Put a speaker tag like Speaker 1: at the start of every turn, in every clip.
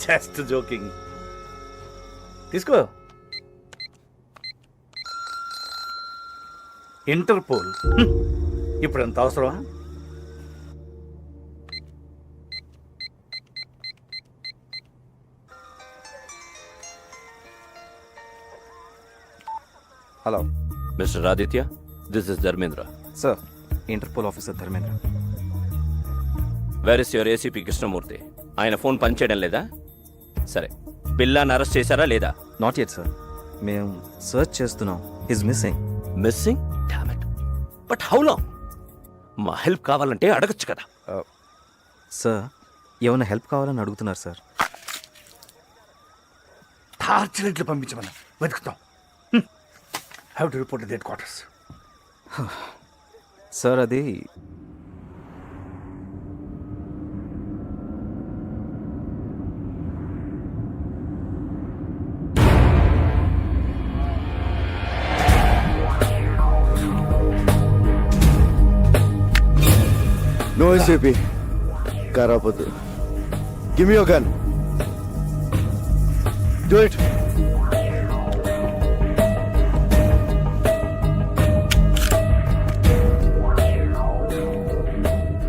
Speaker 1: Just joking. తీసుకో. Interpole ఇప్పుడు ఎంత అవసరమా?
Speaker 2: Hello
Speaker 3: mister Aditya, this is Dharmendra.
Speaker 2: Sir, Interpol officer Dharmendra.
Speaker 3: Where is your ACP Krishnamurthy? ఆయన ఫోన్ పనిచేయడం లేదా? సరే, బిల్లాని అరెస్ట్ చేశారా లేదా?
Speaker 2: Not yet sir. మేము సర్చ్ చేస్తున్నాం. His missing.
Speaker 3: Missing? Damn it. But how long? మా హెల్ప్ కావాలంటే అడగచ్చు కదా.
Speaker 2: సార్, ఏమైనా హెల్ప్ కావాలని అడుగుతున్నారు సార్.
Speaker 1: టార్చ్ లైట్లు పంపించమని వెతుకుతాం. Have to report the headquarters.
Speaker 2: Sir, అది
Speaker 4: No SAP. Karapatu. Give me your gun. Do it.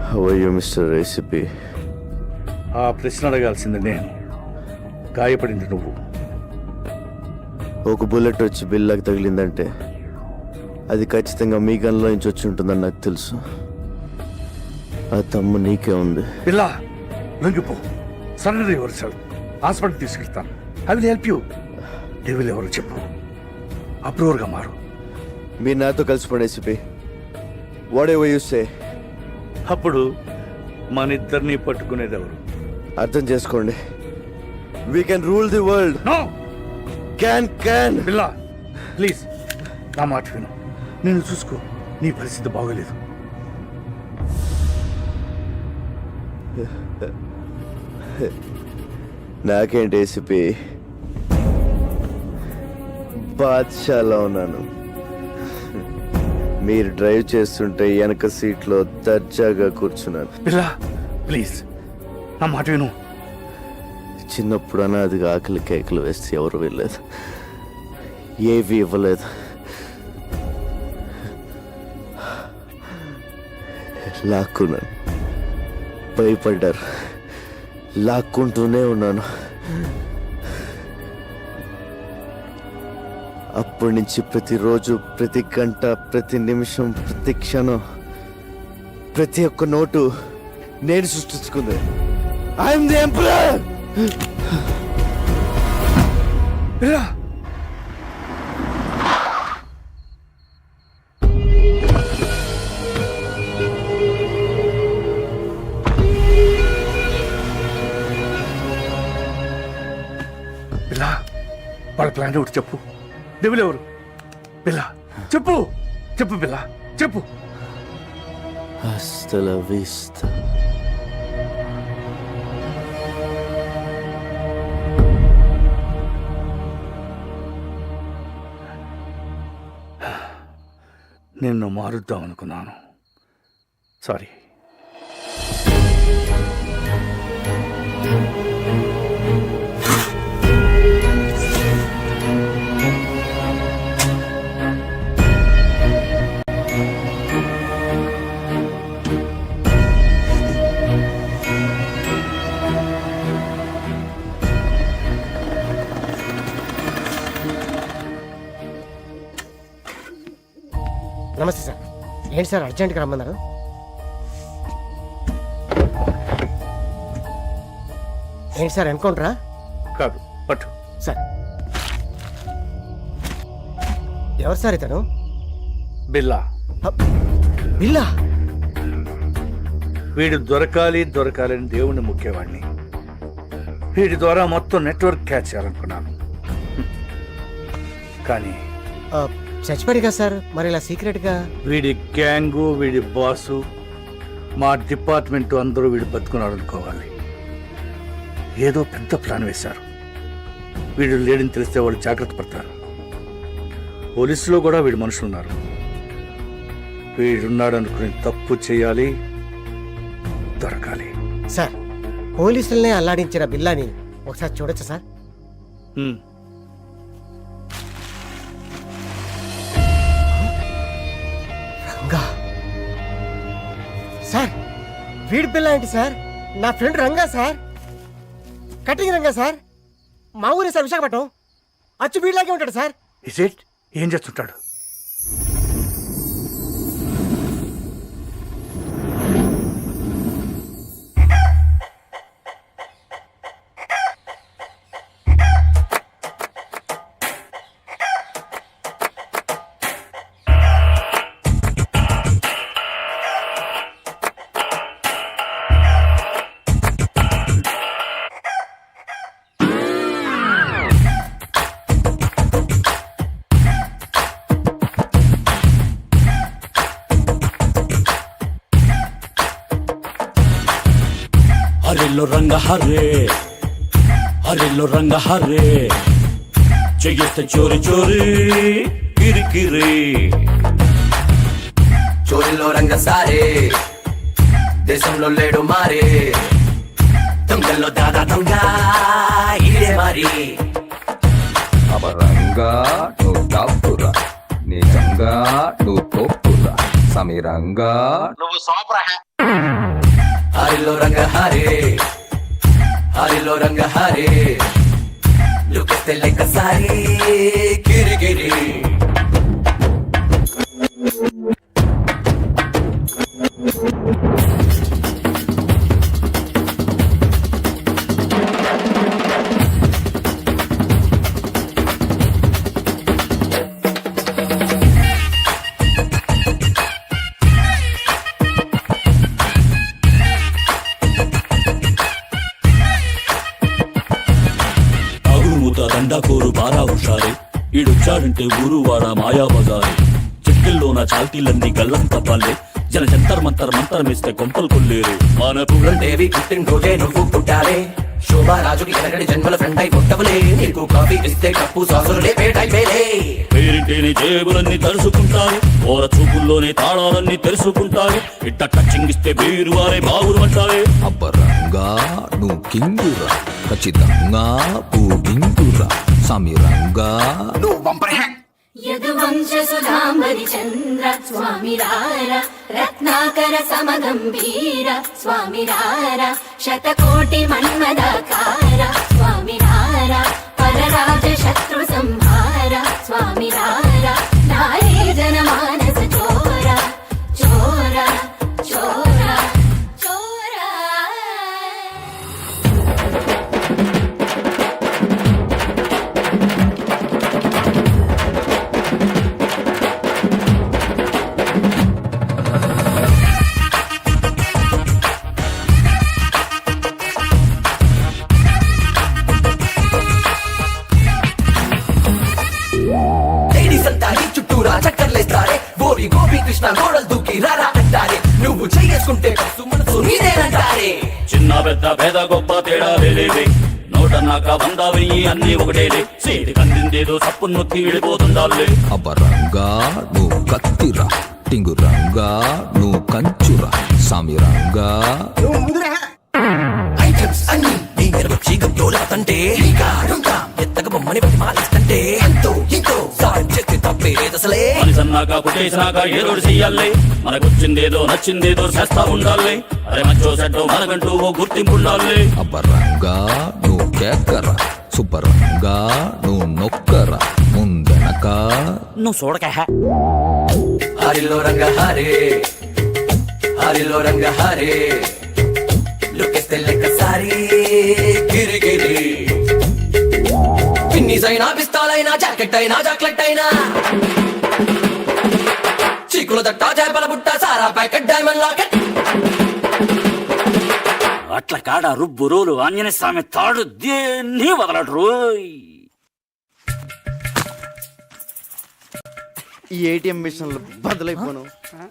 Speaker 4: How are you, Mr. ACP?
Speaker 1: ఆ ప్రశ్న అడగాల్సింది నేను, గాయపడింది నువ్వు.
Speaker 4: ఒక బుల్లెట్ వచ్చి బిల్లాకి తగిలిందంటే అది ఖచ్చితంగా మీ గన్లో నుంచి వచ్చి ఉంటుందని నాకు తెలుసు. ఆ తమ్ము నీకే ఉంది.
Speaker 1: పిల్ల లొంగిపో. Surrender yourself. హాస్పిటల్ తీసుకెళ్తాను. I will help you. Devil ఎవరు చెప్పు. అప్రూవర్గా మారు.
Speaker 4: మీరు నాతో కలిసిపోండి ACP. Whatever you say.
Speaker 1: అప్పుడు మన ఇద్దరిని పట్టుకునేది ఎవరు?
Speaker 4: అర్థం చేసుకోండి. We can rule the world.
Speaker 1: No.
Speaker 4: Can
Speaker 1: పిల్ల ప్లీజ్ నా మాట విను. నేను చూసుకో. నీ పరిస్థితి బాగోలేదు.
Speaker 4: నాకేంటి ఏసీపీ, బాద్షాలా ఉన్నాను. మీరు డ్రైవ్ చేస్తుంటే వెనక సీట్లో దర్జాగా కూర్చున్నాను.
Speaker 1: పిల్ల ప్లీజ్ నా మాట విను.
Speaker 4: చిన్నప్పుడు అనాదిగా ఆకలి కేకలు వేస్తే ఎవరు వెళ్ళలేదు, ఏవి ఇవ్వలేదు. లాక్కున్నాను. భయపడ్డారు. లాక్కుంటూనే ఉన్నాను. అప్పటి నుంచి ప్రతిరోజు, ప్రతి గంట, ప్రతి నిమిషం, ప్రతి క్షణం, ప్రతి ఒక్క నోటు నేను సృష్టించుకుంది. I'm the emperor.
Speaker 1: పిల్ల పిల్ల వాళ్ళ ప్లాన్ ఒకటి చెప్పు. డెవిల్ ఎవరు? పిల్ల చెప్పు. చెప్పు పిల్ల చెప్పు.
Speaker 4: Hasta la vista.
Speaker 1: నిన్ను మారుద్దాం అనుకున్నాను. సారీ.
Speaker 5: నమస్తే సార్. ఏంటి సార్ అర్జెంట్గా రమ్మన్నారు? ఏంటి సార్ ఎన్కౌంటరా?
Speaker 1: కాదు పట్టు.
Speaker 5: సార్ ఎవరు సార్ ఇతను?
Speaker 1: బిల్లా.
Speaker 5: బిల్లా?
Speaker 1: వీడు దొరకాలని దేవుణ్ణి ముఖ్యవాడిని. వీడి ద్వారా మొత్తం నెట్వర్క్ క్యాచ్ చేయాలనుకున్నాను. కానీ
Speaker 5: చచ్చిపోయాడు కదా సార్, మరి ఇలా సీక్రెట్గా?
Speaker 1: వీడి గ్యాంగు, వీడి బాసు, మా డిపార్ట్మెంట్ అందరూ వీడు బతుకున్నాడు అనుకోవాలి. ఏదో పెద్ద ప్లాన్ వేశారు. వీడు లేడని తెలిస్తే వాళ్ళు జాగ్రత్త పడతారు. పోలీసులో కూడా వీడి మనుషులు ఉన్నారు. వీడున్నాడు అనుకుని తప్పు చేయాలి, దొరకాలి.
Speaker 5: సార్, పోలీసులనే అల్లాడించిన బిల్లాని ఒకసారి చూడొచ్చా సార్?
Speaker 1: హ్మ్.
Speaker 5: రంగా సార్, వీడి పిల్ల ఏంటి సార్? నా friend Ranga sir, cutting Ranga sir. మా ఊరే సార్, విశాఖపట్నం. అచ్చు వీడిలాగే ఉంటాడు సార్.
Speaker 1: Is it? ఏం చేస్తుంటాడు?
Speaker 6: హరిలో రంగ హరే, హరిలో రంగ హరే, చెయ్యేస్తే చోరీ చోరీ కిరికిరి.
Speaker 7: చోరీలో రంగ సారే, దేశంలో లేడు మారే, దొంగల్లో దాదా దొంగ ఈడే మారి.
Speaker 8: అపరంగా నువ్వు టాపురా, నిజంగా నువ్వు తోపురా, సమీరంగా
Speaker 7: హరిలో రంగ హరే, హరిలో రంగ హరే, లుకెత్తే లెక్క సారి కిరికిరి.
Speaker 6: దండాకోరు బారా హుషారే, ఈడొచ్చాడంటే ఊరు వాడ మాయా బజారే. చెట్టుల్లోన చాల్తీలన్నీ గల్లం తప్పాలే, జన జంతర్ మంతర్ మంతరమిస్తే కొంపలు కొల్లేరు. మనపు
Speaker 7: దేవి పుట్టినరోజే నువ్వు పుట్టాలే, శోభారాజుకి ఎనగడి జన్మల ఫ్రెండ్ అయి పుట్టవలే. నీకు కాఫీ ఇస్తే కప్పు సాసులు లేపే టైమేలే.
Speaker 6: పేరింటేనే జేబులన్నీ తరుసుకుంటారు, ఓర చూపుల్లోనే తాళాలన్నీ తెలుసుకుంటారు. ఇట్ట టచ్చింగిస్తే బీరు వారే బావురు అంటారే.
Speaker 8: అపరంగా నువ్వు కింగురా, ఖచ్చితంగా పూగింగురా, సమీరంగా
Speaker 9: యదువంశసుధాంబరి చంద్ర స్వామి రార, రత్నాకర సమగంభీర స్వామి రార, శతకోటి మన్మదాకార స్వామి రార, పరరాజ శత్రు సంహార స్వామి రార, నారీ జన మానస చోర చోర చోర చోర.
Speaker 7: లేడీస్ అంతా నీ చుట్టూరా చక్కర్లేస్తారే, గోరి గోపి కృష్ణ గోడలు దూకి రారా అంటారే. నువ్వు చేసుకుంటే కసు మనసు నీదేనంటారే.
Speaker 6: చిన్న పెద్ద పేద గొప్ప తేడా లేవే, నోట నాక 100 1000 అన్ని ఒకటేలే. సేది కందిందేదో సప్పు నొక్కి విడిపోతుండాలే.
Speaker 8: అపరంగా నువ్వు కత్తిరా, టింగురంగా నువ్వు కంచురా, సమీరంగా
Speaker 7: ఐటమ్స్ అన్ని నీ మెరవచ్చి గంటోలాతంటే నీకాడుంటా ఎత్తక బొమ్మని బట్టి మాలిస్తంటే ఎంతో ఎంతో సాయం చేస్తే తప్పే లేదసలే.
Speaker 6: మనిషన్నాక పుట్టేసినాక ఏదో చెయ్యాలి, మనకొచ్చిందేదో నచ్చిందేదో చేస్తా ఉండాలి. అరే మంచో సెట్టో మనకంటూ ఓ గుర్తింపు ఉండాలి.
Speaker 8: అపరంగా నువ్వు కేకరా, శుభ్రంగా నువ్వు నొక్కరా, ముందెనక
Speaker 6: నువ్వు చూడక
Speaker 7: హరిలో రంగ హరే, హరిలో రంగ హరే, లుకెత్తే లెక్క సారి గిరిగిరి. పిన్నీస్ అయినా పిస్తాలైనా జాకెట్ అయినా జాక్లెట్ అయినా, చీకుల తట్ట చేపల బుట్ట సారా ప్యాకెట్ డైమండ్ లాకెట్.
Speaker 6: అట్ల కాడ రుబ్బు రోలు ఆంజనేయ స్వామి తాడు దేన్ని వదలడు రోయ్.
Speaker 4: ఈ ఏటీఎం మిషన్లు బదులైపోను,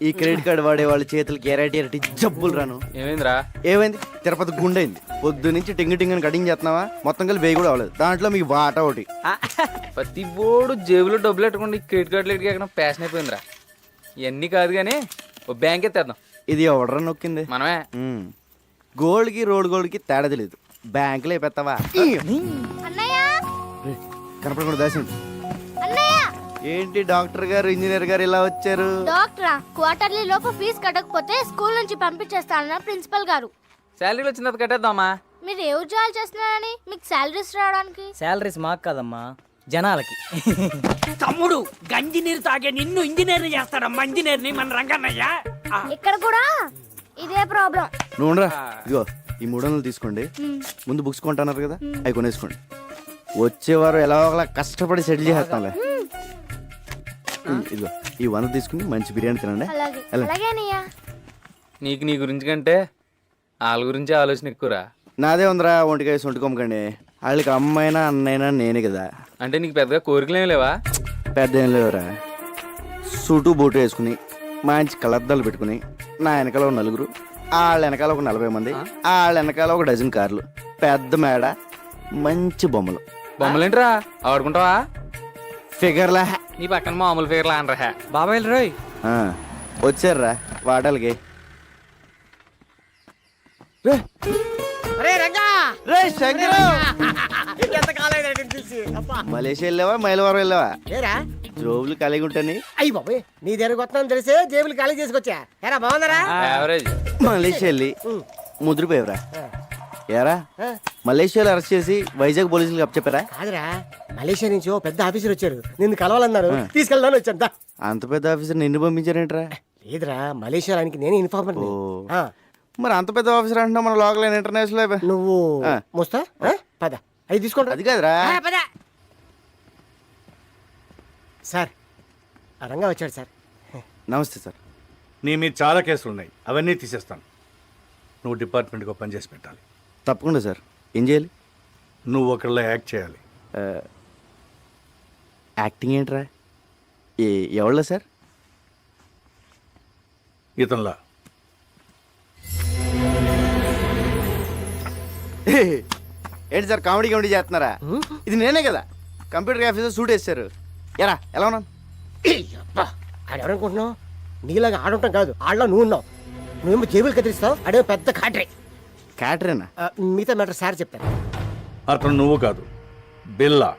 Speaker 4: ఈ క్రెడిట్ కార్డు వాడే వాళ్ళ చేతులకి ఎరటి జబ్బులు రాను.
Speaker 10: ఏమైందిరా?
Speaker 4: ఏమైంది? తిరుపతి గుండైంది. పొద్దు నుంచి టింగి టింగిని కటింగ్ చేస్తున్నావా, మొత్తం కలిసి వేయి కూడా అవ్వలేదు. దాంట్లో మీకు వాటా ఒకటి.
Speaker 10: ప్రతి బోర్డు జేబులో డబ్బులు పెట్టుకోండి, క్రెడిట్ కార్డులు ఎక్కడ ప్యాషన్ అయిపోయిందిరా. ఇవన్నీ కాదు కానీ ఓ బ్యాంక్ ఎత్తేద్దాం.
Speaker 4: ఇది ఎవడరా నొక్కింది?
Speaker 10: మనమే.
Speaker 4: గోల్డ్కి రోడ్ గోల్డ్కి తేడా తెలియదు. బ్యాంకులో అయిపోతావా
Speaker 9: అన్నయ్య
Speaker 4: కనపడకుండా దాసింది
Speaker 9: అన్నయ్య
Speaker 4: ఏంటి డాక్టర్ గారు ఇంజనీర్ గారు ఇలా వచ్చారు?
Speaker 9: డాక్టరా క్వార్టర్లీ లోపు ఫీజు కట్టకపోతే స్కూల్ నుంచి పంపించేస్తానన్న ప్రిన్సిపల్ గారు.
Speaker 10: శాలరీలు వచ్చిన తర్వాత కట్టేద్దామా?
Speaker 9: మీరు ఏ ఉద్యోగాలు చేస్తున్నారని మీకు శాలరీస్ రావడానికి?
Speaker 5: శాలరీస్ మాకు కదమ్మా, జనాలకి.
Speaker 11: తమ్ముడు గంజి నీరు తాగే నిన్ను ఇంజనీర్ చేస్తాడమ్మా, ఇంజనీర్ ని మన రంగన్నయ్య.
Speaker 9: ఇక్కడ కూడా ఇదే ప్రాబ్లం.
Speaker 4: నువ్వు ఉండరా, ఇదిగో ఈ 300 తీసుకోండి. ముందు బుక్స్ కొంటున్నారు కదా, అవి కొనేసుకోండి. వచ్చేవారు ఎలా ఒకలా కష్టపడి సెటిల్ చేస్తాంలే. ఇదిగో ఈ 100 తీసుకుని మంచి బిర్యానీ తినండి.
Speaker 9: అలాగే
Speaker 4: ఎలా?
Speaker 9: అలాగే అన్నయ్య.
Speaker 10: నీకు నీ గురించి కంటే వాళ్ళ గురించి ఆలోచన ఎక్కువరా.
Speaker 4: నాదే ఉందిరా, ఒంటికాయ సొంటుకోమకండి. వాళ్ళకి అమ్మైనా అన్నైనా నేనే కదా.
Speaker 10: అంటే నీకు పెద్దగా కోరికలేం లేవా?
Speaker 4: పెద్ద ఏం లేవురా, సూటు బూటు వేసుకుని మంచి కలర్దాలు పెట్టుకుని నా వెనకాల ఒక 4, వాళ్ళ వెనకాల ఒక 40 మంది, వాళ్ళ వెనకాల ఒక డజన్ కార్లు, పెద్ద మేడ, మంచి బొమ్మలు.
Speaker 10: బొమ్మలేంట్రా ఆడుకుంటావా?
Speaker 4: ఫిగర్లా
Speaker 10: నీ పక్కన మామూలు ఫిగర్లా అనరా బాబాయ్ రోయ్.
Speaker 4: వచ్చారా వాటాలకి. రే
Speaker 5: అరే రంగా,
Speaker 4: రే శంకరు,
Speaker 5: ఎంత కాలేదు తెలిసి.
Speaker 4: మలేషియా వెళ్ళావా మైలవరం వెళ్ళావా?
Speaker 5: ఏరా
Speaker 4: జోబులు కలిగి ఉంటాని.
Speaker 5: అయ్యి బాబోయ్, నీ దగ్గర కొత్త తెలిసే జేబులు ఖాళీ చేసుకొచ్చా. ఏరా బాగుందరా?
Speaker 10: యావరేజ్.
Speaker 4: మలేషియా వెళ్ళి ముద్రపోయావురా. ఏరా మలేషియాలో అరెస్ట్ చేసి వైజాగ్ పోలీసులకు అప్పచెప్పారా?
Speaker 5: కాదురా, మలేషియా నుంచి ఓ పెద్ద ఆఫీసర్ వచ్చారు, నిన్ను కలవాలన్నారు, తీసుకెళ్దాను వచ్చాను. దా.
Speaker 4: అంత పెద్ద ఆఫీసర్ నిన్ను పంపించారేంట్రా?
Speaker 5: లేదురా, మలేషియా ఆయనకి నేనే ఇన్ఫార్మర్.
Speaker 4: మరి అంత పెద్ద ఆఫీసర్ అంటున్నా మన లోకల్ ఇంటర్నేషనల్.
Speaker 5: నువ్వు మోస్తా పద, అవి తీసుకోండి.
Speaker 4: అది కాదురా.
Speaker 5: పద సార్, ఆ రంగా వచ్చాడు సార్.
Speaker 4: నమస్తే సార్.
Speaker 1: నీ మీద చాలా కేసులు ఉన్నాయి, అవన్నీ తీసేస్తాను. నువ్వు డిపార్ట్మెంట్కి పని చేసి పెట్టాలి.
Speaker 4: తప్పకుండా సార్. ఏం చేయాలి?
Speaker 1: నువ్వు ఒకళ్ళ యాక్ట్ చేయాలి.
Speaker 4: యాక్టింగ్ ఏంట్రా? ఎవళ్ళ సార్?
Speaker 1: ఇతనిలా.
Speaker 4: ఏంటి సార్ కామెడీ చేస్తున్నారా? ఇది నేనే కదా, కంప్యూటర్ ఆఫీసర్ సూట్ వేస్తారు. ఎరా ఎలా ఉన్నాను?
Speaker 5: ఆడెవరనుకుంటున్నావు? నీలాగా ఆడుంటాం కాదు, ఆడలో నువ్వు ఉన్నావు. నువ్వేమో జేబులు కత్తిరిస్తావు, ఆడేమో పెద్ద కాట్రే.
Speaker 4: క్యాటరేనా?
Speaker 5: మిగతా మ్యాటర్ సార్ చెప్తాను.
Speaker 1: అతను నువ్వు కాదు, బిల్లా.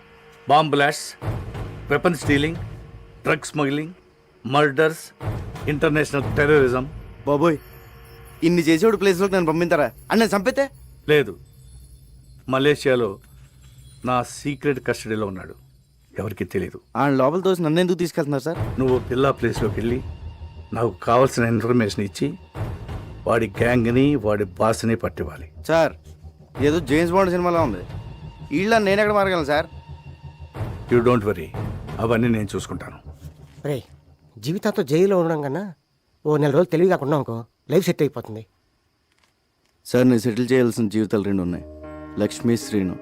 Speaker 1: Bomb blast, weapon stealing, drug smuggling, murders, international terrorism.
Speaker 4: బాబోయ్, ఇన్ని చేసేవాడు ప్లేస్లోకి నన్ను పంపిస్తారా? అని నేను చంపితే?
Speaker 1: లేదు, మలేషియాలో నా సీక్రెట్ కస్టడీలో ఉన్నాడు, ఎవరికి తెలియదు.
Speaker 4: ఆ లోపల తోసి నన్ను ఎందుకు తీసుకెళ్తున్నారు సార్?
Speaker 1: నువ్వు బిల్లా ప్లేస్లోకి వెళ్ళి నాకు కావాల్సిన ఇన్ఫర్మేషన్ ఇచ్చి వాడి గ్యాంగ్ని వాడి బాస్ని పట్టివ్వాలి.
Speaker 4: సార్ ఏదో జేమ్స్ బాండ్ సినిమాలో ఉంది. వీళ్ళ నేను ఎక్కడ మారగలను సార్?
Speaker 1: యూ డోంట్ వరీ, అవన్నీ నేను చూసుకుంటాను.
Speaker 5: రే, జీవితాంతో జైల్లో ఉండడం కన్నా ఓ 4 రోజులు తెలివి కాకుండా అనుకో, లైఫ్ సెట్ అయిపోతుంది.
Speaker 4: సార్ నేను సెటిల్ చేయాల్సిన జీవితాలు 2 ఉన్నాయి. లక్ష్మీ, శ్రీను.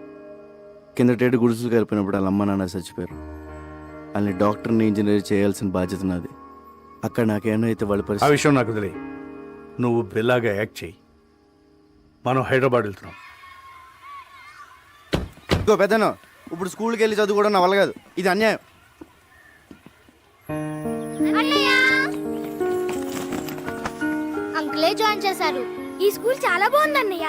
Speaker 4: కిందటేడు గుడుసులు కలిపినప్పుడు వాళ్ళ అమ్మ నాన్న చచ్చిపోయారు. వాళ్ళని డాక్టర్ని ఇంజనీర్ చేయాల్సిన బాధ్యత నాది. అక్కడ నాకేమైనా అయితే వాళ్ళ
Speaker 1: ఆ
Speaker 4: పరిస్థితి.
Speaker 1: విషయం నాకు వదిలే. నువ్వు బిల్లాగా యాక్ట్ చేయి. మనం హైదరాబాద్ వెళ్తున్నాం.
Speaker 4: ఇంకో పెద్దను, ఇప్పుడు స్కూల్కి వెళ్ళి చదువుకోవడం నా వల్ల కాదు, ఇది అన్యాయం.
Speaker 9: అంకులే జాయిన్ చేశారు. ఈ స్కూల్ చాలా బాగుందన్నయ్య.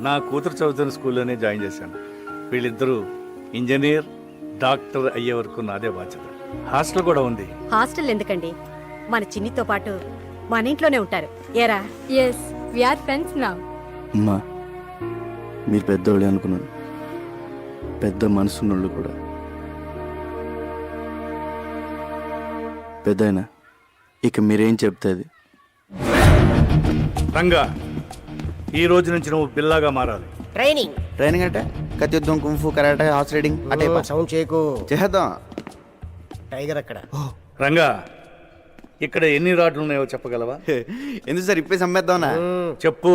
Speaker 1: నా కూతురు చదువుతున్న స్కూల్లోనే జాయిన్ చేశాను. వీళ్ళిద్దరూ ఇంజనీర్, డాక్టర్ అయ్యే వరకు నాదే బాధ్యత. హాస్టల్ కూడా ఉంది.
Speaker 12: హాస్టల్ ఎందుకండి, మన చిన్నితో పాటు మన ఇంట్లోనే ఉంటారు. ఏరా?
Speaker 9: yes we are friends now.
Speaker 4: అమ్మా, మీరు పెద్దోళ్ళే అనుకున్నాను, పెద్ద మనసున్నోళ్ళు కూడా. పెద్దయినా ఇక మీరేం చెప్తే అది.
Speaker 1: రంగా, ఈ రోజు నుంచి నువ్వు బిల్లాగా మారాలి.
Speaker 5: ట్రైనింగ్
Speaker 4: ట్రైనింగ్ అంటే కత్తి యుద్ధం, కుంఫు, కరాటే, హార్స్ రైడింగ్ అంటే
Speaker 5: సౌండ్ చేయకు.
Speaker 4: చేద్దాం.
Speaker 5: టైగర్ అక్కడ.
Speaker 1: రంగా, ఇక్కడ ఎన్ని రాడ్లు ఉన్నాయో చెప్పగలవా?
Speaker 4: ఎందుకు సార్ ఇప్పేసి అమ్మేద్దామనా?
Speaker 1: చెప్పు.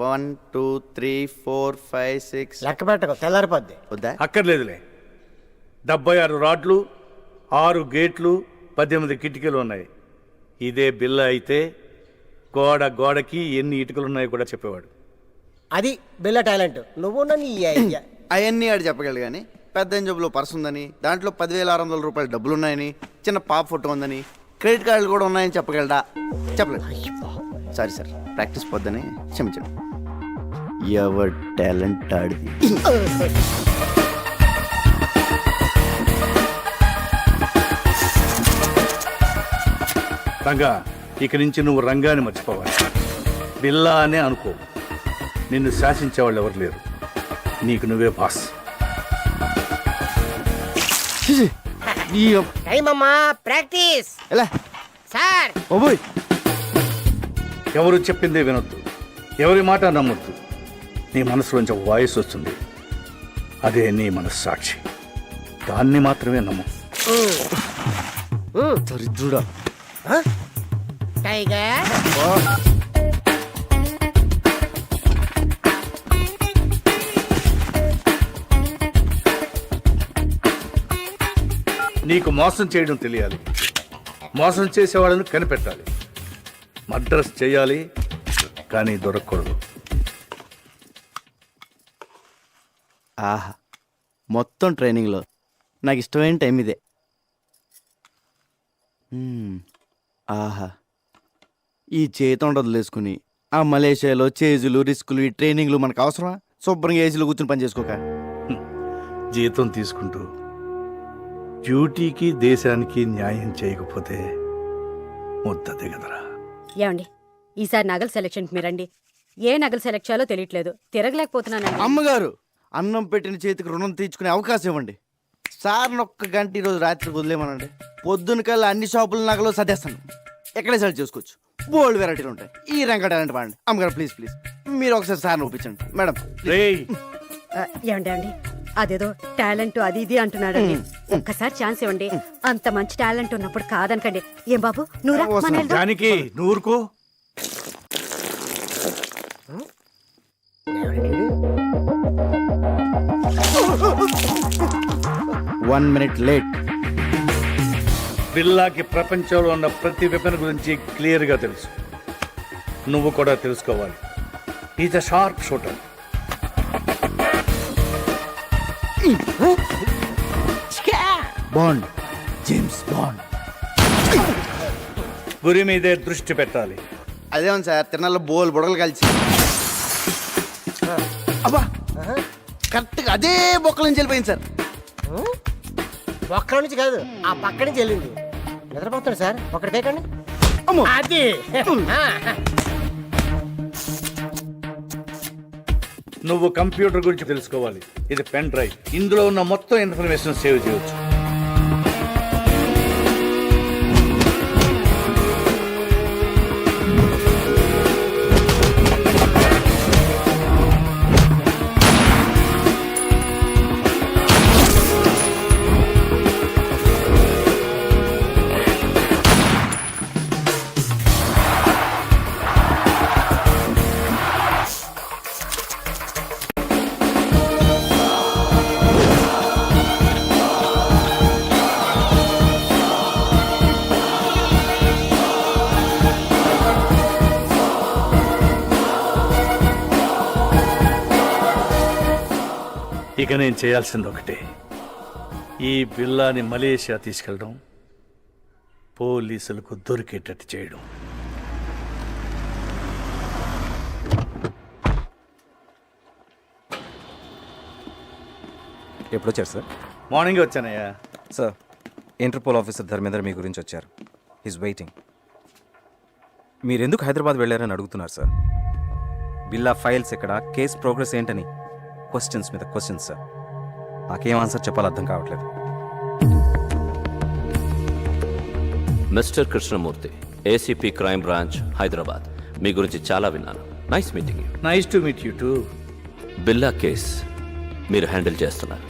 Speaker 4: 1 2 3 4 5 6.
Speaker 5: లెక్క పెట్టకు, తెల్లారిపోద్ది.
Speaker 4: వద్దా?
Speaker 1: అక్కర్లేదులే. 76 రాడ్లు, 6 గేట్లు, 18 కిటికీలు ఉన్నాయి. ఇదే బిల్ల అయితే గోడకి ఎన్ని ఇటుకలు ఉన్నాయో కూడా చెప్పేవాడు.
Speaker 5: అది బిల్ల టాలెంట్. నువ్వు
Speaker 4: అవన్నీ ఆడు చెప్పగలడు కానీ పెద్ద జబ్బులో పర్స్ ఉందని, దాంట్లో 10,600 రూపాయల డబ్బులు ఉన్నాయని, చిన్న పాప ఫోటో ఉందని, క్రెడిట్ కార్డులు కూడా ఉన్నాయని చెప్పగలడా? చెప్పలేదు. సారీ సార్, ప్రాక్టీస్ పోద్దని క్షమించండి. ఎవరి టాలెంట్ ఆడిది.
Speaker 1: రంగా, ఇక నుంచి నువ్వు రంగాన్ని మర్చిపోవాలి. బిల్లా అనే అనుకో. నిన్ను శాసించేవాళ్ళు ఎవరు లేరు. నీకు నువ్వే బాస్.
Speaker 5: టైం అమ్మా, ప్రాక్టీస్.
Speaker 4: ఎలా
Speaker 5: సార్
Speaker 4: ఓబోయ్,
Speaker 1: ఎవరు చెప్పిందే వినొద్దు, ఎవరి మాట నమ్మొద్దు. నీ మనసులోంచి వాయిస్ వస్తుంది, అదే నీ మనస్సాక్షి. దాన్ని మాత్రమే నమ్ము.
Speaker 4: దరిద్రుడా.
Speaker 5: టైగర్
Speaker 1: నీకు మోసం చేయడం తెలియాలి, మోసం చేసేవాళ్ళని కనిపెట్టాలి. మర్డర్స్ చేయాలి, కానీ దొరకకూడదు.
Speaker 4: ఆహా, మొత్తం ట్రైనింగ్లో నాకు ఇష్టమైన టైం ఇదే. ఆహా, ఈ చేతం వదిలేసుకుని ఆ మలేషియాలో చేజులు రిస్కులు ఈ ట్రైనింగ్లు మనకు అవసరమా? శుభ్రంగా ఏసీలో కూర్చుని పని చేసుకోక.
Speaker 1: జీతం తీసుకుంటూ డ్యూటీకి దేశానికి న్యాయం చేయకపోతే ముద్ద దిగదరా.
Speaker 12: ఏమండి, ఈసారి నగల సెలక్షన్కి మీరండి. ఏ నగలు సెలెక్ట్ చేయాలో తెలియట్లేదు, తిరగలేకపోతున్నానండి.
Speaker 4: అమ్మగారు, అన్నం పెట్టిన చేతికి రుణం తీర్చుకునే అవకాశం ఇవ్వండి. సార్ ఒక్క గంట ఈరోజు రాత్రికి వదిలేమనండి. పొద్దున కల్లా అన్ని షాపుల నగలు సర్దేస్తాను. ఎక్కడే సెలెక్ట్ చేసుకోవచ్చు. బోల్డ్ వెరైటీలు ఉంటాయి. ఈ రంగ టాలెంట్ వాడండి. అమ్మగారు ప్లీజ్ ప్లీజ్ మీరు ఒకసారి సార్ని ఒప్పించండి మేడం.
Speaker 12: ఏమండి, అదేదో టాలెంట్ అది ఇది అంటున్నాడండి. ఒక్కసారి ఛాన్స్ ఇవ్వండి. అంత మంచి టాలెంట్ ఉన్నప్పుడు కాదనకండి. ఏం బాబు, నువ్వు
Speaker 1: దానికి నూరుకో.
Speaker 4: 1 minute లేట్.
Speaker 1: బిల్లాకి ప్రపంచంలో ఉన్న ప్రతి వెపన్ గురించి క్లియర్గా తెలుసు. నువ్వు కూడా తెలుసుకోవాలి. Is a sharp shooter.
Speaker 4: Bond, James bond.
Speaker 1: గురి మీదే దృష్టి పెట్టాలి.
Speaker 4: అదేమో సార్, తిరణాల్లో బోల్ బుడగలు కలిసి అబ్బా కరెక్ట్గా అదే బొక్కల నుంచి వెళ్ళిపోయింది సార్.
Speaker 5: ఒక్కడి నుంచి కాదు, ఆ పక్క నుంచి వెళ్ళింది. నిద్రపోతాడు సార్, ఒకటి కేకండి. అది
Speaker 1: నువ్వు కంప్యూటర్ గురించి తెలుసుకోవాలి. ఇది పెన్ డ్రైవ్. ఇందులో ఉన్న మొత్తం ఇన్ఫర్మేషన్ సేవ్ చేయవచ్చు. ఇక నేను చేయాల్సింది ఒకటే, ఈ బిల్లాని మలేషియా తీసుకెళ్ళడం, పోలీసులకు దొరికేటట్టు చేయడం.
Speaker 2: ఎప్పుడు వచ్చారు సార్?
Speaker 1: మార్నింగ్ వచ్చానయ్యా.
Speaker 2: సార్, ఇంటర్పోల్ ఆఫీసర్ ధర్మేంద్ర మీ గురించి వచ్చారు. Is waiting. మీరు ఎందుకు హైదరాబాద్ వెళ్ళారని అడుగుతున్నారు సార్. బిల్లా ఫైల్స్ ఎక్కడ, కేస్ ప్రోగ్రెస్ ఏంటని క్వశ్చన్స్ మీద క్వశ్చన్స్ సార్. నాకేం ఆన్సర్ చెప్పాలో అర్థం కావట్లేదు.
Speaker 3: Mister Krishnamurthy, ACP crime branch, Hyderabad. మీ గురించి చాలా విన్నాను. Nice meeting you.
Speaker 1: Nice to meet you too.
Speaker 3: Billa case మీరు హ్యాండిల్ చేస్తున్నారు,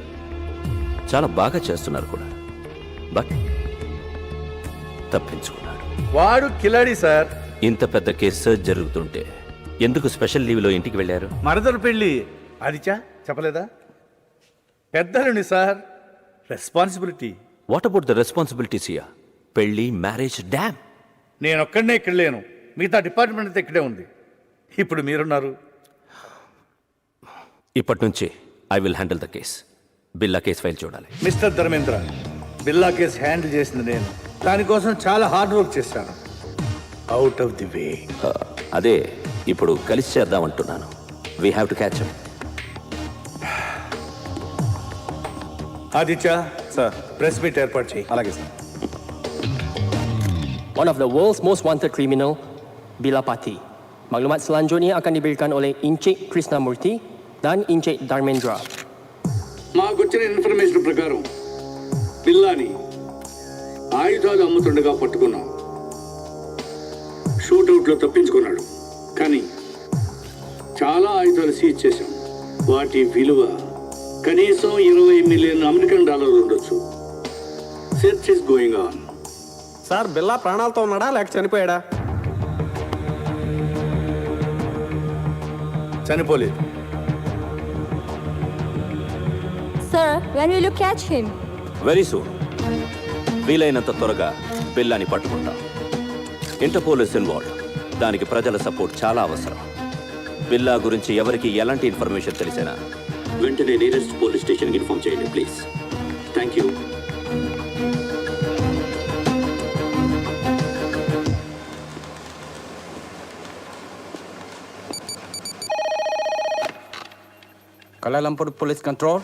Speaker 3: చాలా బాగా చేస్తున్నారు కూడా. బట్ తప్పించుకున్నాడు.
Speaker 1: వాడు కిలాడి సార్.
Speaker 3: ఇంత పెద్ద కేసు జరుగుతుంటే ఎందుకు స్పెషల్ లీవ్లో ఇంటికి వెళ్ళారు?
Speaker 1: మరదలు పెళ్ళి. అదిచా చెప్పలేదా? పెద్దలుని sir, responsibility.
Speaker 3: What about the responsibilities here? పెళ్లి, మ్యారేజ్, డ్యామ్.
Speaker 1: నేను ఒక్కడనే ఇక్కడ లేను, మిగతా డిపార్ట్మెంట్ అంతా ఇక్కడే ఉంది. ఇప్పుడు మీరున్నారు.
Speaker 3: ఇప్పటి నుంచి I will handle the case. Billa case file చూడాలి.
Speaker 1: Mister Dharmendra, Billa case handle చేసింది నేను. దానికోసం చాలా హార్డ్ వర్క్ చేశాను. Out of the way.
Speaker 3: అదే ఇప్పుడు కలిసి చేద్దామంటున్నాను. We have to catch him.
Speaker 1: Aditya sir, press meet ఏర్పాటు చేయి.
Speaker 2: అలాగే sir.
Speaker 5: One of the world's most wanted criminal, Bila Pati. Maklumat selanjutnya akan diberikan oleh Encik Krishnamurti dan Encik Dharmendra.
Speaker 1: మాకు వచ్చిన information ప్రకారం పిల్లాని ఆయుధాలు అమ్ముతుండగా పట్టుకున్నాం. షూట్అవుట్లో తప్పించుకున్నాడు, కానీ చాలా ఆయుధాలు సీజ్ చేశాం. వాటి విలువ కనీసం $20 మిలియన్ ఉండొచ్చు. Search is going on.
Speaker 5: Sir, Billa ప్రాణాలతో ఉన్నాడా లేక చనిపోయాడా?
Speaker 1: చనిపోలేదు.
Speaker 9: Sir, when will you catch him?
Speaker 3: Very soon. వీలైనంత త్వరగా బిల్లాని పట్టుకుంటాం. Interpol is involved. దానికి ప్రజల సపోర్ట్ చాలా అవసరం. బిల్లా గురించి ఎవరికి ఎలాంటి ఇన్ఫర్మేషన్ తెలిసినా వెంటనే నియరెస్ట్ పోలీస్ స్టేషన్కి ఇన్ఫార్మ్ చేయండి please. Thank you.
Speaker 10: Kuala Lumpur police control.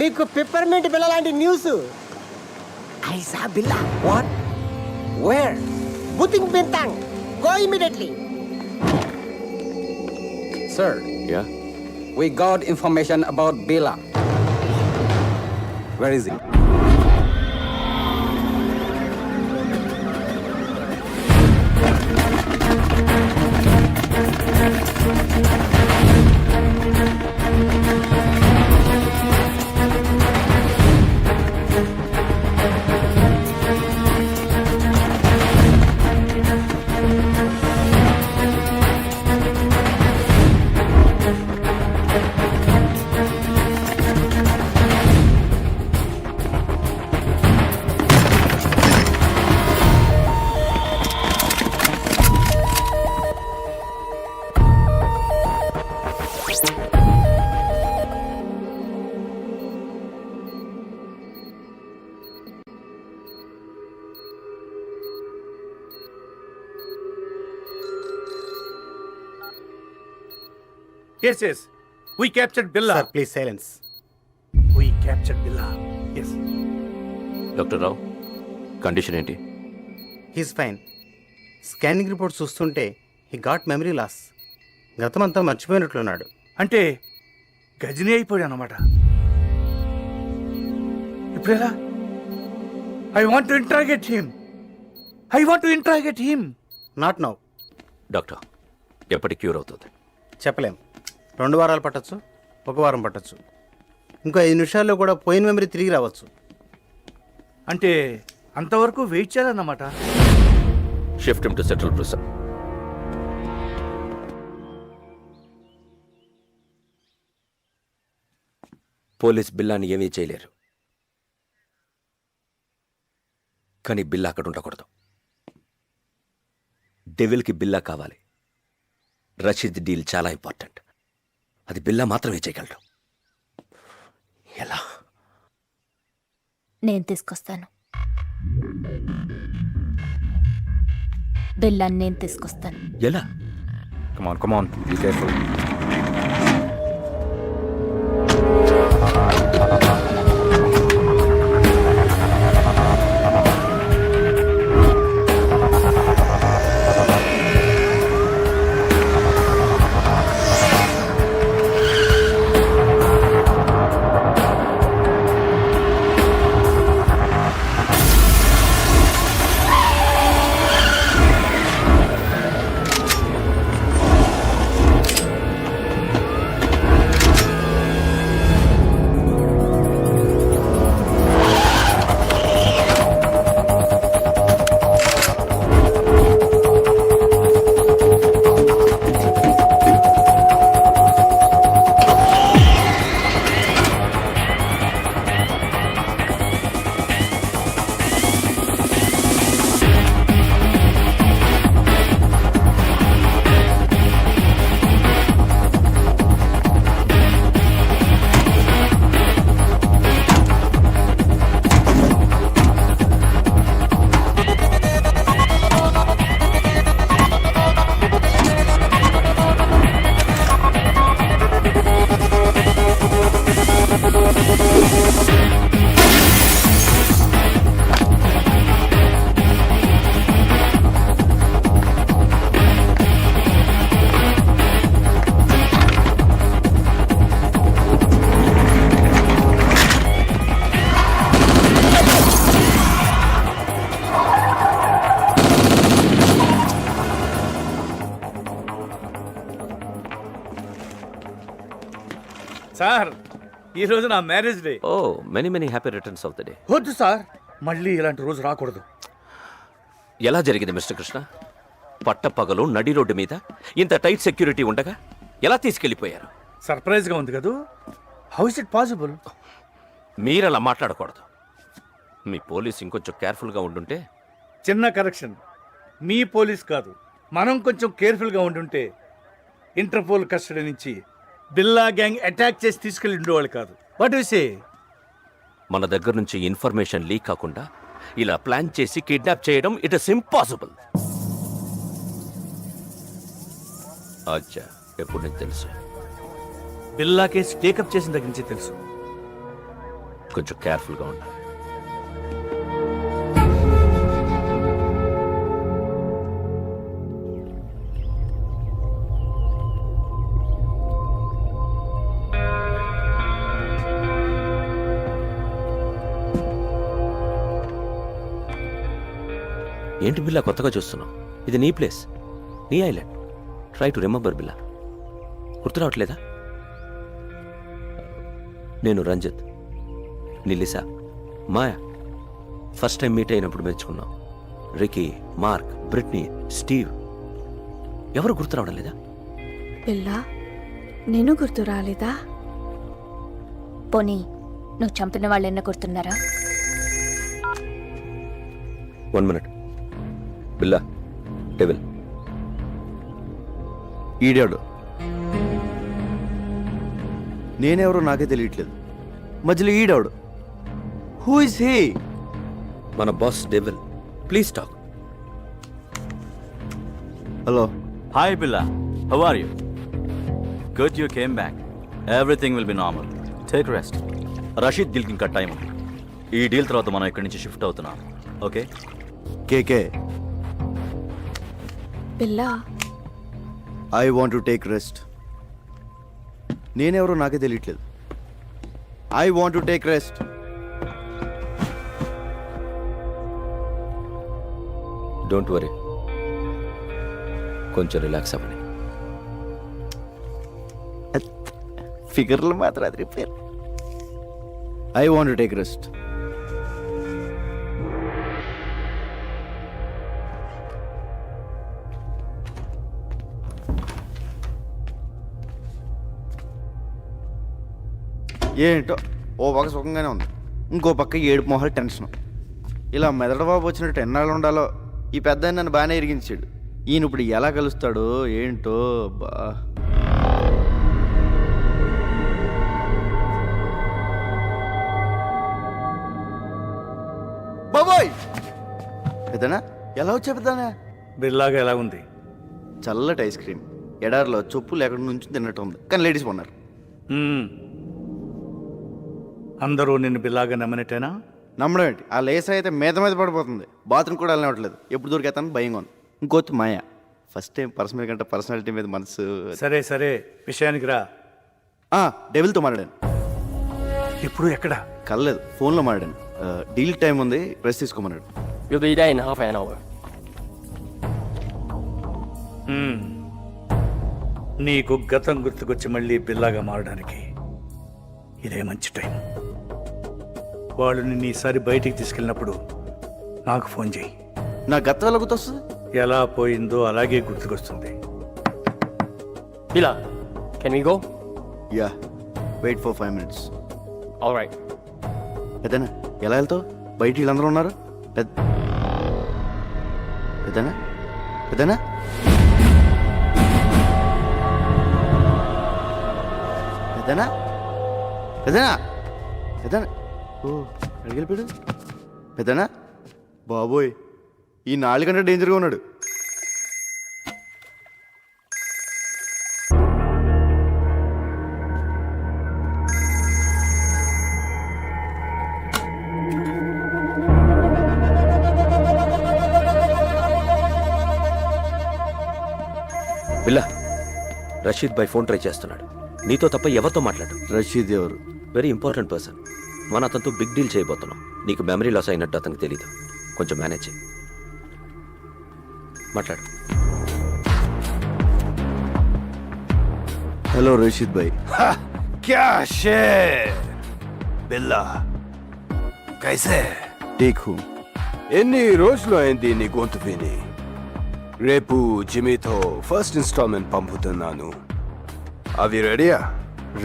Speaker 5: మీకు పిప్పర్మెంట్ బిల్ల లాంటి news. I saw Billa. What? Where? బుతింగ్ Bintang. Go immediately.
Speaker 10: Sir,
Speaker 3: yeah,
Speaker 10: we got information about Bila.
Speaker 2: Where is he?
Speaker 1: Yes, yes. We captured Billa.
Speaker 5: Sir, please silence.
Speaker 1: We captured Billa. Yes.
Speaker 3: Doctor Rao, condition ఏంటి?
Speaker 5: He's fine. Scanning report చూస్తుంటే he got memory loss. గతమంతా మర్చిపోయినట్లున్నాడు.
Speaker 1: అంటే గజనీ అయిపోయాడు అన్నమాట. ఇప్పుడెలా? I want to interrogate him.
Speaker 5: Not now.
Speaker 3: Doctor, ఎప్పటి cure అవుతుంది?
Speaker 5: చెప్పలేం. 2 వారాలు పట్టచ్చు, 1 వారం పట్టచ్చు. ఇంకో 5 నిమిషాల్లో కూడా పోయిన మెమరీ తిరిగి రావచ్చు.
Speaker 1: అంటే అంతవరకు వెయిట్ చేయాలన్నమాట.
Speaker 3: Shift him to central prison. Police బిల్లాని ఏమీ చేయలేరు, కానీ బిల్లా అక్కడ ఉండకూడదు. డెవిల్కి బిల్లా కావాలి. రషీద్ డీల్ చాలా ఇంపార్టెంట్. అది బిల్లా మాత్రమే చేయగలడు. ఎలా?
Speaker 9: నేను తీసుకొస్తాను. బిల్లాన్ని నేను తీసుకొస్తాను.
Speaker 3: ఎలా?
Speaker 2: Come on, be careful.
Speaker 1: Sir ఈ రోజు నా marriage day.
Speaker 3: Oh many many happy returns of the day.
Speaker 1: వద్దు సార్, మళ్ళీ ఇలాంటి రోజు రాకూడదు.
Speaker 3: ఎలా జరిగింది మిస్టర్ కృష్ణ? పట్టపగలు నడి రోడ్డు మీద ఇంత టైట్ సెక్యూరిటీ ఉండగా ఎలా తీసుకెళ్లిపోయారు?
Speaker 1: సర్ప్రైజ్ గా ఉంది కదూ. How is it possible?
Speaker 3: మీరలా మాట్లాడకూడదు. మీ పోలీస్ ఇంకొంచెం కేర్ఫుల్గా ఉండుంటే.
Speaker 1: చిన్న కరెక్షన్, మీ పోలీస్ కాదు, మనం కొంచెం కేర్ఫుల్గా ఉండుంటే ఇంటర్పోల్ కస్టడీ నుంచి బిల్లా గ్యాంగ్ అటాక్ చేసి తీసుకెళ్ళి ఉండేవాళ్ళు కాదు. What you say?
Speaker 3: మన దగ్గర నుంచి ఇన్ఫర్మేషన్ లీక్ కాకుండా ఇలా ప్లాన్ చేసి కిడ్నాప్ చేయడం ఇట్ ఇస్ ఇంపాసిబుల్. అచ్చా, ఎప్పుడు నీకు తెలుసు?
Speaker 1: బిల్లా కేసు టేకప్ చేసిన దగ్గర నుంచి తెలుసు.
Speaker 3: కొంచెం కేర్ఫుల్గా ఉండాలి. ఏంటి బిల్లా కొత్తగా చూస్తున్నావు? ఇది నీ ప్లేస్, నీ ఐలాండ్. ట్రై టు రిమెంబర్ బిల్లా. గుర్తు రావట్లేదా? నేను రంజిత్, నిలిసా, మాయా ఫస్ట్ టైం మీట్ అయినప్పుడు మెచ్చుకున్నాం. రికీ, మార్క్, బ్రిట్నీ, స్టీవ్, ఎవరు గుర్తు రావడం లేదా?
Speaker 9: పిల్ల నేను గుర్తు రాలేదా? పోనీ నువ్వు చంపిన వాళ్ళు ఎన్న గుర్తున్నారా?
Speaker 3: 1 minute. బిల్లా, డెవిల్.
Speaker 4: ఈడాడు. నేనెవరో నాకే తెలియట్లేదు. మధ్యలో ఈడాడు. Who is he?
Speaker 3: మన boss Devil. Please talk.
Speaker 4: Hello.
Speaker 6: Hi Billa, how are you? Good you came back. Everything will be normal. Take rest. Rasheed డీల్కి ఇంకా టైం ఉంది. ఈ డీల్ తర్వాత మనం ఇక్కడి నుంచి షిఫ్ట్ అవుతున్నాం. ఓకే?
Speaker 4: కేకే,
Speaker 9: పిల్ల
Speaker 4: I want to take rest. నేనెవరో నాకే తెలియట్లేదు. I want to take rest.
Speaker 3: Don't worry, కొంచెం రిలాక్స్ అవ్వండి.
Speaker 4: ఫిగర్లు మాత్రం అది repair. I want to take rest. ఏంటో ఓ పక్క సుఖంగానే ఉంది, ఇంకో పక్క ఏడుపు మొహాలు టెన్షన్. ఇలా మెదడు బాబు వచ్చినట్టు ఎన్నాళ్ళు ఉండాలో. ఈ పెద్ద నన్ను బాగానే ఇరిగించాడు. ఈయన ఇప్పుడు ఎలా కలుస్తాడో ఏంటో. బా బాబోయ్, పెద్దనా ఎలా వచ్చా పెద్దనా?
Speaker 1: బిల్లాగా ఎలా ఉంది?
Speaker 4: చల్లటి ఐస్ క్రీమ్ ఎడారిలో చొప్పులు ఎక్కడి నుంచి తిన్నట్టు ఉంది, కానీ లేడీస్ ఉన్నారు.
Speaker 1: అందరూ నిన్ను బిల్లాగా నమ్మనట్టేనా?
Speaker 4: నమ్మడం ఏంటి, ఆ లేస్ అయితే మీద మీద పడిపోతుంది. బాత్రూమ్ కూడా వెళ్ళనివ్వట్లేదు. ఎప్పుడు దొరికేతాను భయంగా ఉంది. ఇంకోటి మాయ, ఫస్ట్ టైం పర్సనల్ కంటే పర్సనాలిటీ మీద మనసు.
Speaker 1: సరే సరే, విషయానికి రా.
Speaker 4: డెవిల్తో మాట్లాడాను.
Speaker 1: ఇప్పుడు ఎక్కడ?
Speaker 4: కలలేదు, ఫోన్లో మాట్లాడాను. డీల్ టైం ఉంది, ప్రెస్ తీసుకోమన్నాడు.
Speaker 1: నీకు గతం గుర్తుకొచ్చి మళ్ళీ బిల్లాగా మారడానికి ఇదే మంచి టైం. వాళ్ళు నిన్ను ఈసారి బయటికి తీసుకెళ్ళినప్పుడు నాకు ఫోన్ చేయి.
Speaker 4: నా గతం ఎలా గుర్తొస్తుంది?
Speaker 1: ఎలా పోయిందో అలాగే గుర్తుకొస్తుంది.
Speaker 5: Bila, can we go?
Speaker 4: Yeah, wait for 5 minutes.
Speaker 5: All right.
Speaker 4: పెద్దనా ఎలా వెళ్తావు? బయట వీళ్ళందరూ ఉన్నారు. పెద్దనా పెద్దనా పెద్దనా పెద్దనా పెద్దనా ఓ అడిగిపోయాడు. పెద్దనా బాబోయ్, ఈ 4 గంటల డేంజర్గా ఉన్నాడు.
Speaker 3: బిల్లా, రషీద్ భాయ్ ఫోన్ ట్రై చేస్తున్నాడు. నీతో తప్ప ఎవరితో మాట్లాడు?
Speaker 4: రషీద్ ఎవరు?
Speaker 3: Very important person. మన అతనితో బిగ్ డీల్ చేయబోతున్నాం. నీకు మెమరీ లాస్ అయినట్టు అతనికి తెలీదు. కొంచెం మేనేజ్ చేయి. మాట్లాడు.
Speaker 4: హలో రషీద్ భాయ్.
Speaker 13: क्या शेर బిల్లా కైసే
Speaker 4: ఠీక్ హూ.
Speaker 13: ఎన్ని రోజులు అయింది నీ గొంతు విని రేపు జిమీతో ఫస్ట్ ఇన్స్టాల్మెంట్ పంపుతున్నాను అవి రెడీయా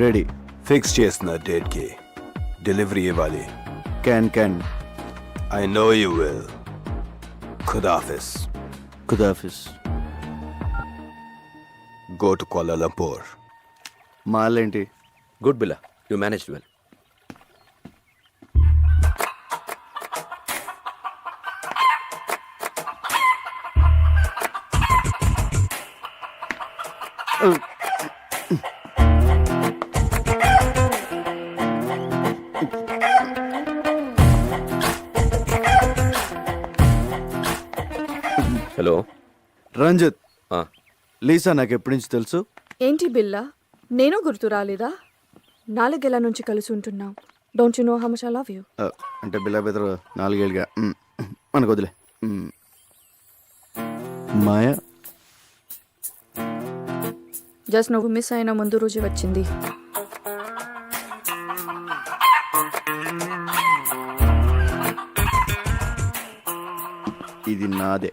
Speaker 4: రెడీ.
Speaker 13: ఫిక్స్ చేసిన డేట్కి డెలివరీ ఇవ్వాలి
Speaker 4: can
Speaker 13: I know you will ఖుదాఫిస్
Speaker 4: ఖుదాఫిస్.
Speaker 13: Go to Kuala Lumpur.
Speaker 4: మాలేంటి?
Speaker 3: Good Billa, you managed well. Hello
Speaker 4: Ranjith,
Speaker 3: ఆ,
Speaker 4: లీసా నాకు ఎప్పటి నుంచి తెలుసు.
Speaker 14: ఏంటి బిల్లా, నేను గుర్తు రాలేదా? 4 ఏళ్ల నుంచి కలిసి ఉంటున్నాం. Don't you know how much I love you?
Speaker 4: అంటే బిల్లా బెదరు 4 ఏళ్ళుగా. మనకు వదిలే. మాయా
Speaker 14: జస్ట్ నువ్వు మిస్ అయిన ముందు రోజు వచ్చింది.
Speaker 4: ఇది నాదే.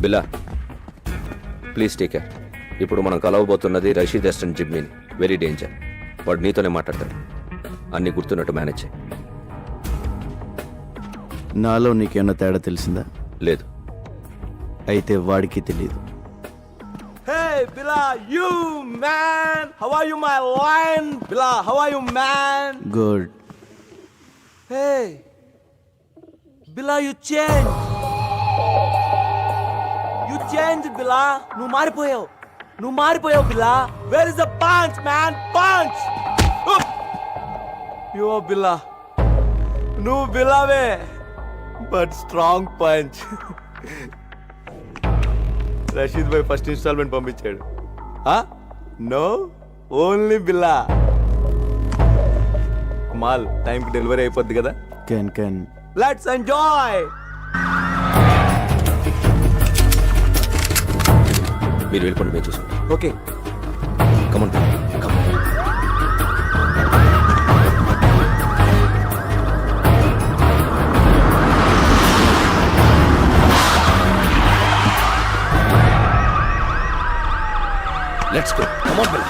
Speaker 3: బిల్లా ప్లీజ్ టేక్ కేర్. ఇప్పుడు మనం కలవబోతున్నది రషీద్ అసిస్టెంట్ జిమ్మిని. Very danger. వాడు నీతోనే మాట్లాడతాడు. అన్ని గుర్తున్నట్టు మేనేజ్ చేయి.
Speaker 4: నాలో నీకేమన్నా తేడా తెలిసిందా?
Speaker 3: లేదు.
Speaker 4: అయితే వాడికి తెలియదు.
Speaker 13: Hey, Bila, you man! How are you, my lion? Bila, how are you, man?
Speaker 4: Good.
Speaker 13: Hey, Bila, you changed. You changed, Bila. నువ్వు మారిపోయావు, Bila. Where is the punch, man? Punch! You are Bila. నువ్వు Bilaవే, but strong punch. Rashid భాయ్ first installment పంపించాడు. No, only Billa. మాల్ టైంకి delivery అయిపోద్ది కదా.
Speaker 4: Can
Speaker 13: let's enjoy.
Speaker 3: మీరు వెళ్ళిపోండి, మేము చూసుకుంటాం.
Speaker 13: Okay,
Speaker 3: come on come on. Let's go. Come on Billa.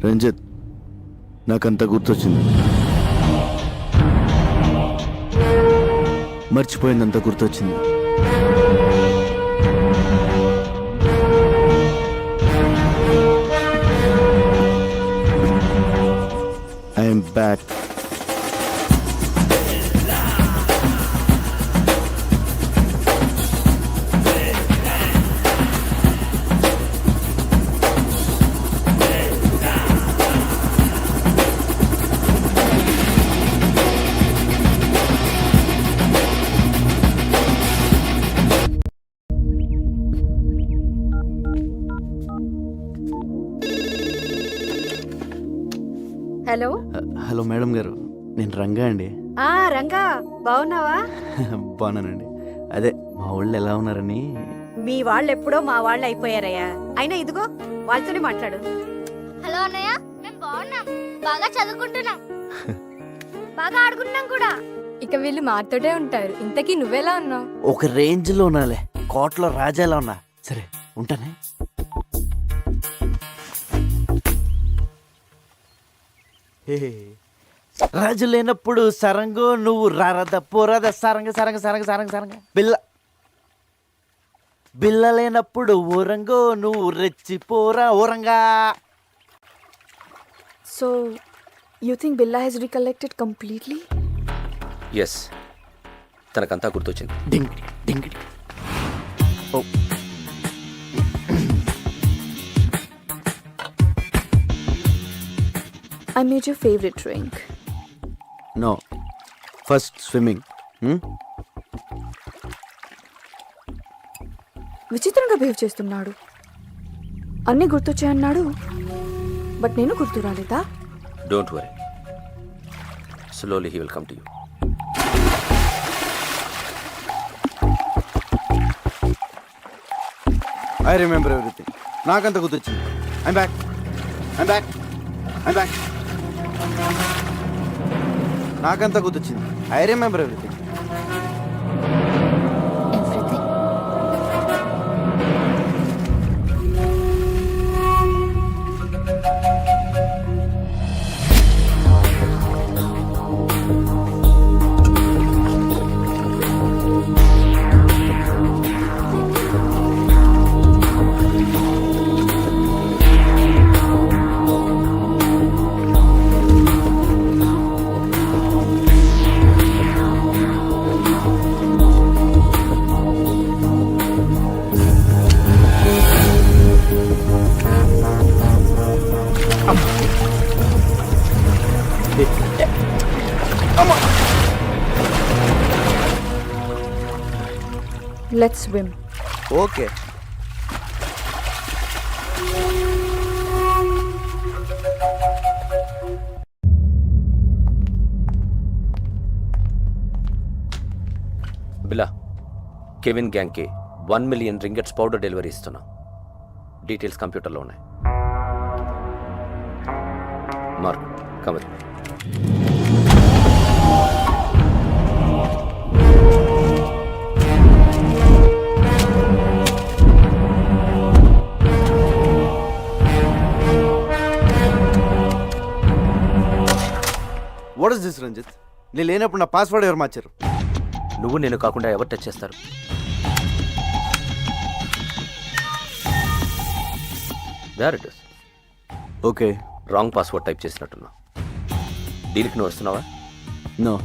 Speaker 4: Ranjith, నాకంతా గుర్తొచ్చింది. మర్చిపోయిందంతా గుర్తొచ్చింది. I'm back.
Speaker 12: Hello.
Speaker 4: Hello madam గారు, నేను రంగా అండి.
Speaker 12: రంగా బాగున్నావా?
Speaker 4: బాగున్నానండి. అదే మా వాళ్ళు ఎలా ఉన్నారని.
Speaker 12: మీ వాళ్ళు ఎప్పుడో మా వాళ్ళు అయిపోయారయ్యా. అయినా ఇదిగో వాళ్ళతోనే మాట్లాడు.
Speaker 9: హలో అన్నయ్య, మేము బాగున్నాం, బాగా చదువుకుంటున్నాం, బాగా ఆడుకుంటున్నాం కూడా.
Speaker 14: ఇక వీళ్ళు మాతోటే ఉంటారు. ఇంతకీ నువ్వెలా ఉన్నావు?
Speaker 4: ఒక రేంజ్లో ఉన్నాలే, కోట్లో రాజాలా ఉన్నా. సరే ఉంటానే. రాజు లేనప్పుడు సరంగు నువ్వు రారద పోరాద సరంగ సరంగ సరంగ సరంగ సరంగ బిల్ల బిల్ల లేనప్పుడు ఊరంగో నువ్వు రెచ్చిపోరా ఊరంగా.
Speaker 14: So you think Billa has recollected completely?
Speaker 3: Yes, తనకంతా గుర్తొచ్చింది.
Speaker 4: Ding ding. Oh
Speaker 14: I made your favorite drink.
Speaker 4: No, first swimming.
Speaker 14: విచిత్రంగా బిహేవ్ చేస్తున్నాడు. అన్నీ గుర్తొచ్చాయన్నాడు, బట్ నేను గుర్తు రాలేదా?
Speaker 3: Don't worry, slowly he will come to you.
Speaker 4: I remember everything. నాకంత గుర్తొచ్చింది. I'm back. నాకంతా గుర్తొచ్చింది. I remember everything.
Speaker 14: Let's swim.
Speaker 4: Okay.
Speaker 3: Billa, Kevin గ్యాంగ్కి 1 మిలియన్ రింగెట్స్ పౌడర్ డెలివరీ ఇస్తున్నాం. డీటెయిల్స్ కంప్యూటర్లో ఉన్నాయి. మార్క్ కమర్.
Speaker 4: What is this Ranjith? నేను లేనప్పుడు నా పాస్వర్డ్ ఎవరు మార్చారు?
Speaker 3: నువ్వు నేను కాకుండా ఎవరు టచ్ చేస్తారు? There it is.
Speaker 4: Okay.
Speaker 3: Wrong password type చేసినట్టున్నా. దీనికి నువ్వు వస్తున్నావా?
Speaker 4: నో.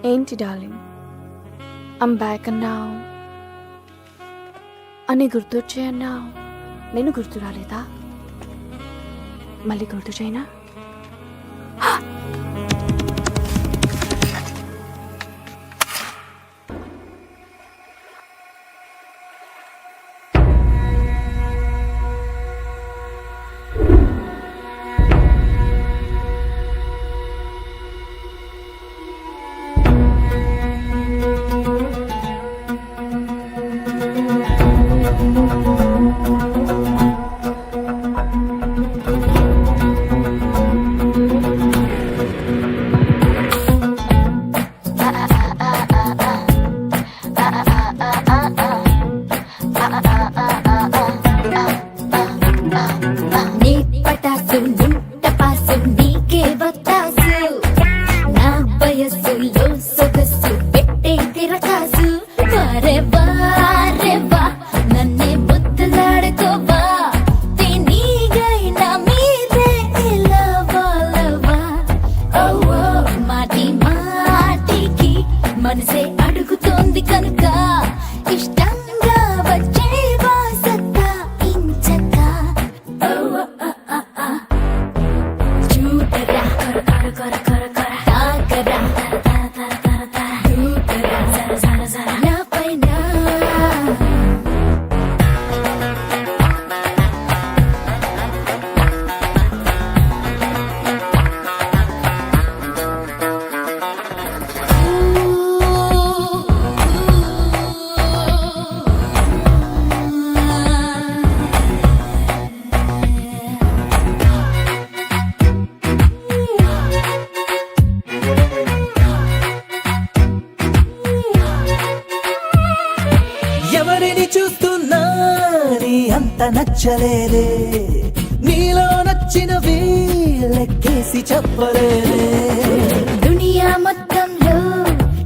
Speaker 14: ఏంటి డార్లింగ్, ఐమ్ బ్యాక్ అన్నావు, అని గుర్తొచ్చాయన్నావు. నేను గుర్తు రాలేదా? మళ్ళీ గుర్తు చేయనా?
Speaker 7: ఎవరిని చూస్తున్నా నీ అంత నచ్చలేదే నీలో నచ్చినవి లెక్కేసి చెప్పలేదే
Speaker 9: దునియా మొత్తంలో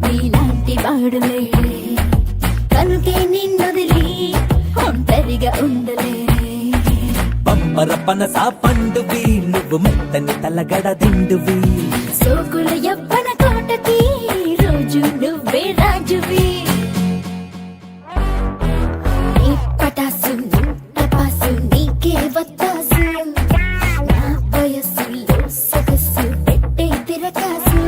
Speaker 9: నీలాంటి వాడు లేడే కనుకే నిన్నొదిలి ఒంటరిగా ఉండలేడే
Speaker 7: పంపర పనస పండువి నువ్వు మెత్తని తలగడ దిండువి
Speaker 9: సోకుల యవ్వన కోటకి రోజు నువ్వే రాజువి నీ పటాసు టపాసు నీకే వత్తాసు నా వయసులో సొగసు పెట్టే తిరకాసు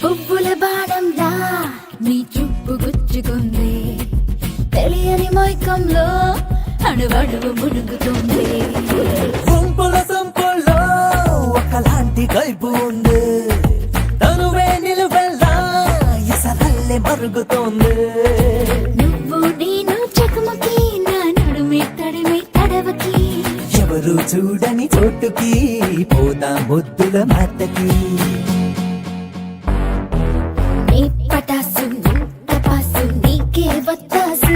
Speaker 9: పువ్వుల బాణంలా నీ చూపు గుచ్చుకుంది తెలియని మైకంలో అణువణువు మునుగుతుంది
Speaker 7: గుంపుల సంపుల్లో ఒకలాంటి కైపు ఉంది తనువే నిలువెల్లా ఎసరల్లే మరుగుతోంది
Speaker 9: నువ్వు నేను చెకుముకి నా నడుమి తడిమి తడవకి
Speaker 7: ఎవరు చూడని చోటుకి పోతా ముద్దుల మాటకి
Speaker 9: నీ పటాసు టపాసు నీకే వత్తాసు